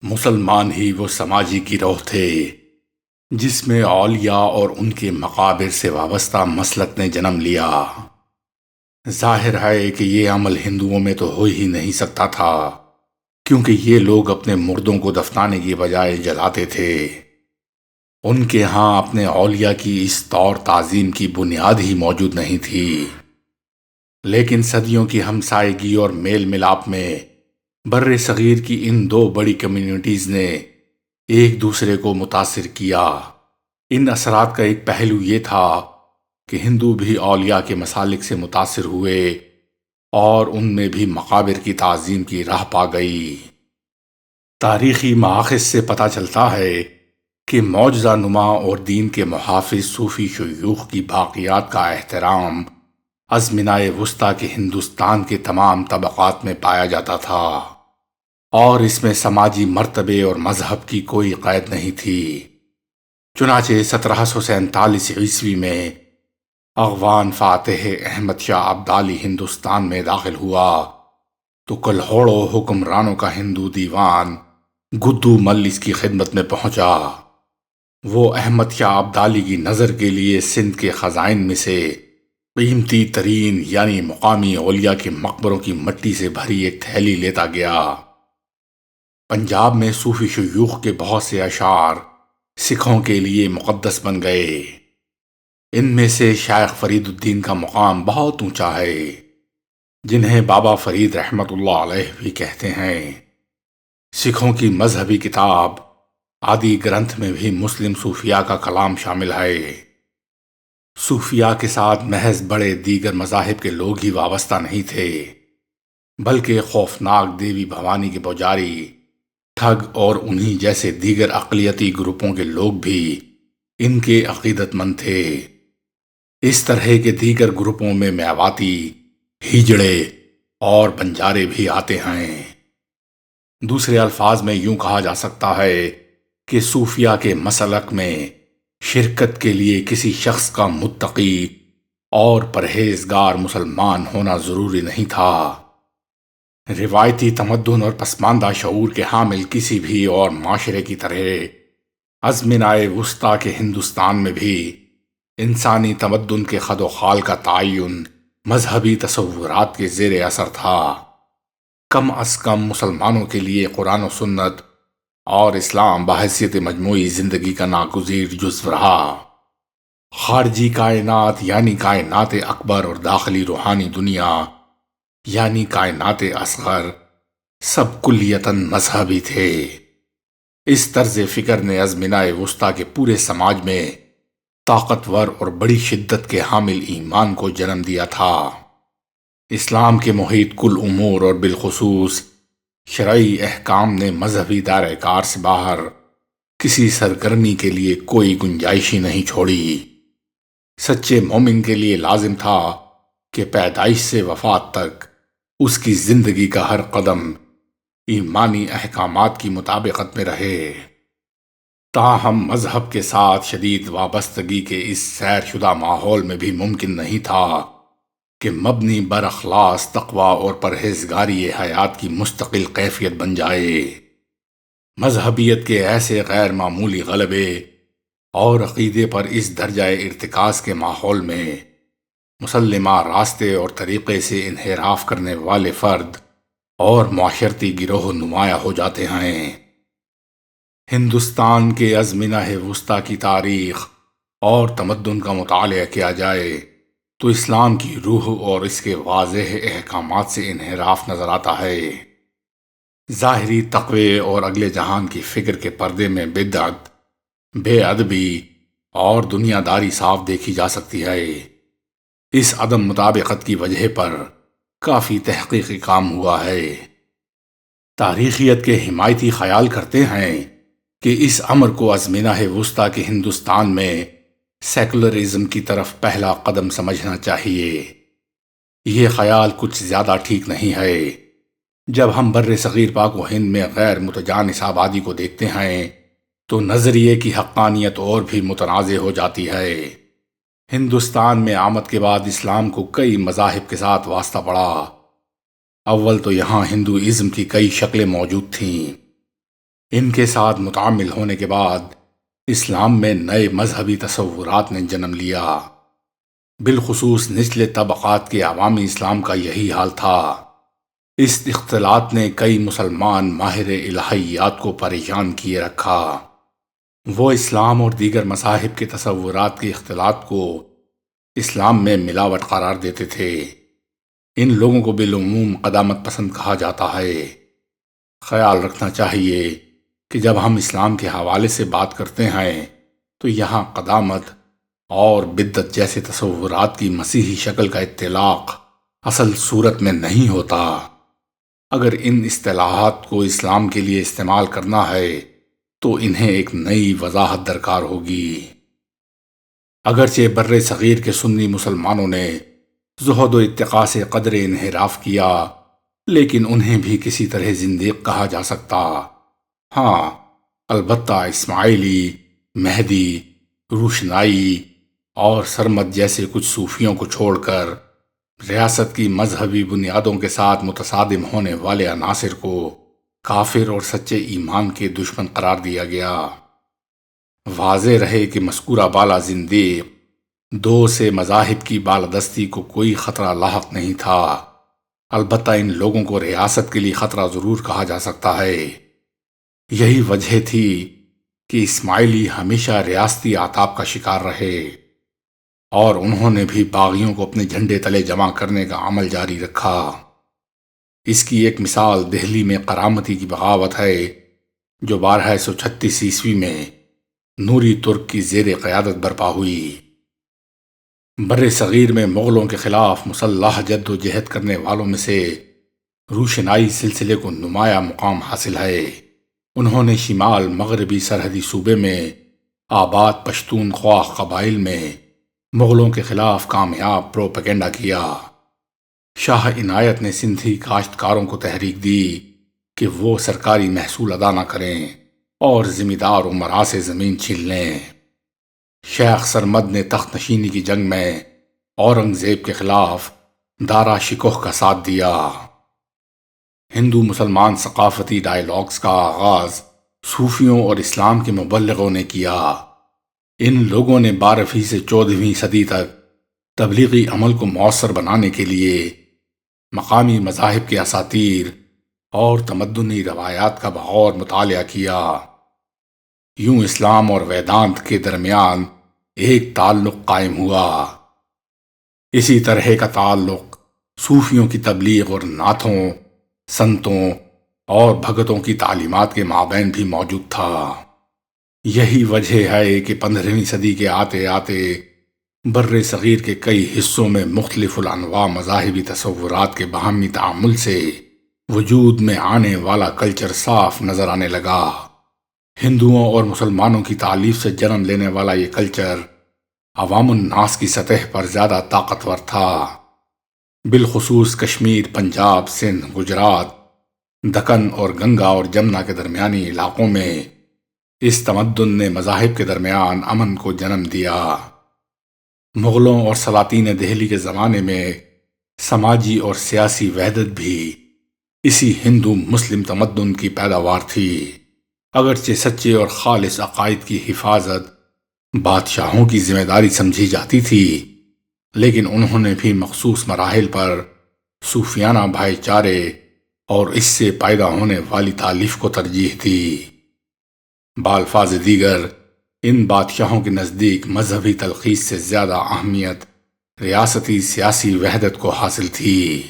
مسلمان ہی وہ سماجی گروہ تھے جس میں اولیاء اور ان کے مقابر سے وابستہ مسلک نے جنم لیا۔ ظاہر ہے کہ یہ عمل ہندوؤں میں تو ہو ہی نہیں سکتا تھا، کیونکہ یہ لوگ اپنے مردوں کو دفنانے کی بجائے جلاتے تھے۔ ان کے ہاں اپنے اولیاء کی اس طور تعظیم کی بنیاد ہی موجود نہیں تھی۔ لیکن صدیوں کی ہمسائیگی اور میل ملاپ میں بر صغیر کی ان دو بڑی کمیونٹیز نے ایک دوسرے کو متاثر کیا۔ ان اثرات کا ایک پہلو یہ تھا کہ ہندو بھی اولیاء کے مسالک سے متاثر ہوئے اور ان میں بھی مقابر کی تعظیم کی راہ پا گئی۔ تاریخی مآخذ سے پتہ چلتا ہے کہ معجزہ نما اور دین کے محافظ صوفی شیوخ کی باقیات کا احترام ازمنہ وسطیٰ کے ہندوستان کے تمام طبقات میں پایا جاتا تھا، اور اس میں سماجی مرتبے اور مذہب کی کوئی قید نہیں تھی۔ چنانچہ 1747 عیسوی میں اغوان فاتح احمد شاہ ابدالی ہندوستان میں داخل ہوا تو کلہوڑوں حکمرانوں کا ہندو دیوان گدو مل اس کی خدمت میں پہنچا۔ وہ احمد شاہ ابدالی کی نظر کے لیے سندھ کے خزائن میں سے قیمتی ترین یعنی مقامی اولیاء کے مقبروں کی مٹی سے بھری ایک تھیلی لیتا گیا۔ پنجاب میں صوفی شیوخ کے بہت سے اشعار سکھوں کے لیے مقدس بن گئے۔ ان میں سے شیخ فرید الدین کا مقام بہت اونچا ہے، جنہیں بابا فرید رحمت اللہ علیہ بھی کہتے ہیں۔ سکھوں کی مذہبی کتاب آدی گرنتھ میں بھی مسلم صوفیاء کا کلام شامل ہے۔ صوفیاء کے ساتھ محض بڑے دیگر مذاہب کے لوگ ہی وابستہ نہیں تھے، بلکہ خوفناک دیوی بھوانی کے پجاری، ٹھگ اور انہی جیسے دیگر اقلیتی گروپوں کے لوگ بھی ان کے عقیدت مند تھے۔ اس طرح کے دیگر گروپوں میں میواتی، ہیجڑے اور بنجارے بھی آتے ہیں۔ دوسرے الفاظ میں یوں کہا جا سکتا ہے کہ صوفیاء کے مسلک میں شرکت کے لیے کسی شخص کا متقی اور پرہیزگار مسلمان ہونا ضروری نہیں تھا۔ روایتی تمدن اور پسماندہ شعور کے حامل کسی بھی اور معاشرے کی طرح ازمنہ وسطیٰ کے ہندوستان میں بھی انسانی تمدن کے خد و خال کا تعین مذہبی تصورات کے زیر اثر تھا۔ کم از کم مسلمانوں کے لیے قرآن و سنت اور اسلام بحیثیت مجموعی زندگی کا ناگزیر جزو رہا۔ خارجی کائنات یعنی کائنات اکبر اور داخلی روحانی دنیا یعنی کائنات اصغر سب کلیتاً مذہبی تھے۔ اس طرز فکر نے ازمنہ وسطیٰ کے پورے سماج میں طاقتور اور بڑی شدت کے حامل ایمان کو جنم دیا تھا۔ اسلام کے محیط کل امور اور بالخصوص شرعی احکام نے مذہبی دائرہ کار سے باہر کسی سرگرمی کے لیے کوئی گنجائش ہی نہیں چھوڑی۔ سچے مومن کے لیے لازم تھا کہ پیدائش سے وفات تک اس کی زندگی کا ہر قدم ایمانی احکامات کی مطابقت میں رہے۔ تاہم مذہب کے ساتھ شدید وابستگی کے اس سیر شدہ ماحول میں بھی ممکن نہیں تھا کہ مبنی بر اخلاص، تقوی اور پرہیزگاری حیات کی مستقل کیفیت بن جائے۔ مذہبیت کے ایسے غیر معمولی غلبے اور عقیدے پر اس درجہ ارتکاز کے ماحول میں مسلمہ راستے اور طریقے سے انحراف کرنے والے فرد اور معاشرتی گروہ نمایاں ہو جاتے ہیں۔ ہندوستان کے ازمنہ وسطیٰ کی تاریخ اور تمدن کا مطالعہ کیا جائے تو اسلام کی روح اور اس کے واضح احکامات سے انحراف نظر آتا ہے۔ ظاہری تقوی اور اگلے جہان کی فکر کے پردے میں بدعت، بے ادبی اور دنیا داری صاف دیکھی جا سکتی ہے۔ اس عدم مطابقت کی وجہ پر کافی تحقیقی کام ہوا ہے۔ تاریخیت کے حمایتی خیال کرتے ہیں کہ اس امر کو ازمنہ وسطیٰ کے ہندوستان میں سیکولرزم کی طرف پہلا قدم سمجھنا چاہیے۔ یہ خیال کچھ زیادہ ٹھیک نہیں ہے۔ جب ہم بر صغیر پاک و ہند میں غیر متجانس آبادی کو دیکھتے ہیں تو نظریے کی حقانیت اور بھی متنازع ہو جاتی ہے۔ ہندوستان میں آمد کے بعد اسلام کو کئی مذاہب کے ساتھ واسطہ پڑا۔ اول تو یہاں ہندوازم کی کئی شکلیں موجود تھیں۔ ان کے ساتھ متعامل ہونے کے بعد اسلام میں نئے مذہبی تصورات نے جنم لیا۔ بالخصوص نچلے طبقات کے عوامی اسلام کا یہی حال تھا۔ اس اختلاط نے کئی مسلمان ماہر الہیات کو پریشان کیے رکھا۔ وہ اسلام اور دیگر مذاہب کے تصورات کے اختلاط کو اسلام میں ملاوٹ قرار دیتے تھے۔ ان لوگوں کو بالعموم قدامت پسند کہا جاتا ہے۔ خیال رکھنا چاہیے کہ جب ہم اسلام کے حوالے سے بات کرتے ہیں تو یہاں قدامت اور بدعت جیسے تصورات کی مسیحی شکل کا اطلاق اصل صورت میں نہیں ہوتا۔ اگر ان اصطلاحات کو اسلام کے لیے استعمال کرنا ہے تو انہیں ایک نئی وضاحت درکار ہوگی۔ اگرچہ بر صغیر کے سنی مسلمانوں نے زہد و اتقاء سے قدر انحراف کیا، لیکن انہیں بھی کسی طرح زندیق کہا جا سکتا۔ ہاں، البتہ اسماعیلی، مہدی، روشنائی اور سرمد جیسے کچھ صوفیوں کو چھوڑ کر ریاست کی مذہبی بنیادوں کے ساتھ متصادم ہونے والے عناصر کو کافر اور سچے ایمان کے دشمن قرار دیا گیا۔ واضح رہے کہ مذکورہ بالا زندیق دو سے مذاہب کی بالادستی کو کوئی خطرہ لاحق نہیں تھا۔ البتہ ان لوگوں کو ریاست کے لیے خطرہ ضرور کہا جا سکتا ہے۔ یہی وجہ تھی کہ اسماعیلی ہمیشہ ریاستی آتاب کا شکار رہے اور انہوں نے بھی باغیوں کو اپنے جھنڈے تلے جمع کرنے کا عمل جاری رکھا۔ اس کی ایک مثال دہلی میں قرامتی کی بغاوت ہے جو 1236 عیسوی میں نوری ترک کی زیر قیادت برپا ہوئی۔ بر صغیر میں مغلوں کے خلاف مسلح جد و جہد کرنے والوں میں سے روشنائی سلسلے کو نمایاں مقام حاصل ہے۔ انہوں نے شمال مغربی سرحدی صوبے میں آباد پشتون خواہ قبائل میں مغلوں کے خلاف کامیاب پروپیگنڈا کیا۔ شاہ عنایت نے سندھی کاشتکاروں کو تحریک دی کہ وہ سرکاری محصول ادا نہ کریں اور ذمہ دار امراء سے زمین چھین لیں۔ شیخ سرمد نے تخت نشینی کی جنگ میں اورنگزیب کے خلاف دارا شکوہ کا ساتھ دیا۔ ہندو مسلمان ثقافتی ڈائیلاگز کا آغاز صوفیوں اور اسلام کے مبلغوں نے کیا۔ ان لوگوں نے 12ویں سے 14ویں صدی تک تبلیغی عمل کو مؤثر بنانے کے لیے مقامی مذاہب کے اساطیر اور تمدنی روایات کا بغور مطالعہ کیا۔ یوں اسلام اور ویدانت کے درمیان ایک تعلق قائم ہوا۔ اسی طرح کا تعلق صوفیوں کی تبلیغ اور نعتوں، سنتوں اور بھگتوں کی تعلیمات کے مابین بھی موجود تھا۔ یہی وجہ ہے کہ 15ویں صدی کے آتے آتے بر صغیر کے کئی حصوں میں مختلف الانواع مذاہبی تصورات کے باہمی تعامل سے وجود میں آنے والا کلچر صاف نظر آنے لگا۔ ہندوؤں اور مسلمانوں کی تالیف سے جنم لینے والا یہ کلچر عوام الناس کی سطح پر زیادہ طاقتور تھا۔ بالخصوص کشمیر، پنجاب، سندھ، گجرات، دکن اور گنگا اور جمنا کے درمیانی علاقوں میں اس تمدن نے مذاہب کے درمیان امن کو جنم دیا۔ مغلوں اور سلاطین دہلی کے زمانے میں سماجی اور سیاسی وحدت بھی اسی ہندو مسلم تمدن کی پیداوار تھی۔ اگرچہ سچے اور خالص عقائد کی حفاظت بادشاہوں کی ذمہ داری سمجھی جاتی تھی، لیکن انہوں نے بھی مخصوص مراحل پر صوفیانہ بھائی چارے اور اس سے پیدا ہونے والی تالیف کو ترجیح دی۔ بالفاظ دیگر ان بادشاہوں کے نزدیک مذہبی تلخیص سے زیادہ اہمیت ریاستی سیاسی وحدت کو حاصل تھی۔